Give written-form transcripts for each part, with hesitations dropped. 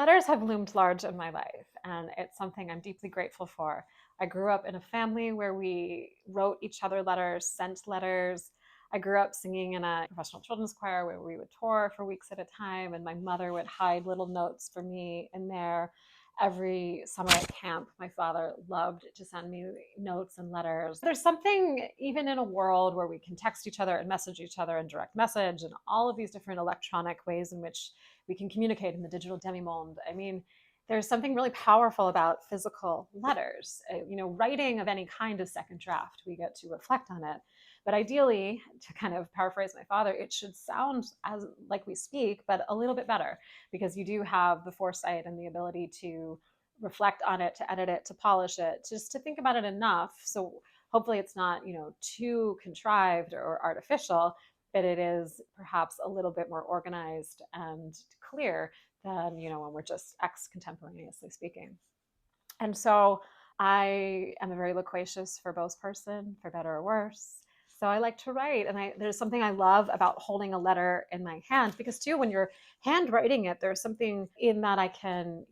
Letters have loomed large in my life, and it's something I'm deeply grateful for. I grew up in a family where we wrote each other letters, sent letters. I grew up singing in a professional children's choir where we would tour for weeks at a time, and my mother would hide little notes for me in there. Every summer at camp, my father loved to send me notes and letters. There's something, even in a world where we can text each other and message each other and direct message and all of these different electronic ways in which we can communicate in the digital demi-monde. I mean, there's something really powerful about physical letters. Writing of any kind is second draft. We get to reflect on it. But ideally, to kind of paraphrase my father, it should sound as like we speak, but a little bit better, because you do have the foresight and the ability to reflect on it, to edit it, to polish it, just to think about it enough. So hopefully it's not, too contrived or artificial, but it is perhaps a little bit more organized and clear than, when we're just contemporaneously speaking. And so I am a very loquacious, verbose person, for better or worse. So I like to write, and there's something I love about holding a letter in my hand, because too, when you're handwriting it, there's something in that I can,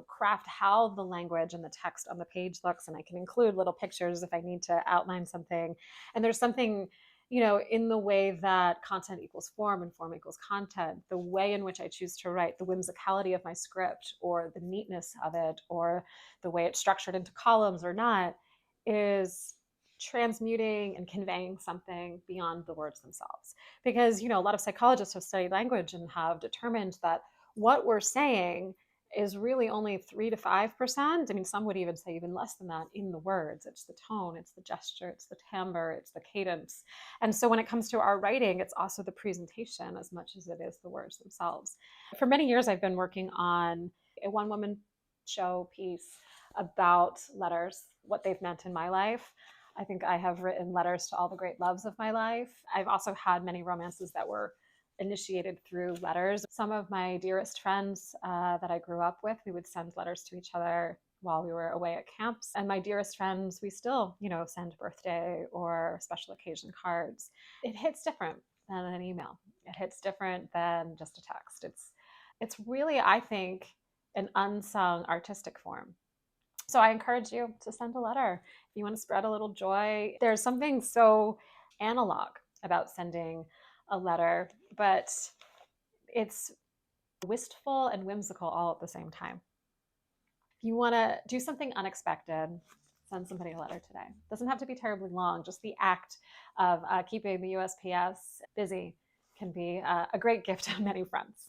craft how the language and the text on the page looks, and I can include little pictures if I need to outline something. And there's something, in the way that content equals form and form equals content, the way in which I choose to write, the whimsicality of my script, or the neatness of it, or the way it's structured into columns or not, is transmuting and conveying something beyond the words themselves. Because, a lot of psychologists have studied language and have determined that what we're saying is really only 3 to 5%. I mean, some would even say even less than that in the words. It's the tone, it's the gesture, it's the timbre, it's the cadence. And so when it comes to our writing, it's also the presentation as much as it is the words themselves. For many years, I've been working on a one-woman show piece about letters, what they've meant in my life. I think I have written letters to all the great loves of my life. I've also had many romances that were initiated through letters. Some of my dearest friends that I grew up with, we would send letters to each other while we were away at camps. And my dearest friends, we still, send birthday or special occasion cards. It hits different than an email. It hits different than just a text. It's really, I think, an unsung artistic form. So I encourage you to send a letter. If you want to spread a little joy, there's something so analog about sending a letter, but it's wistful and whimsical all at the same time. If you want to do something unexpected, send somebody a letter today. It doesn't have to be terribly long. Just the act of keeping the USPS busy can be a great gift on many fronts.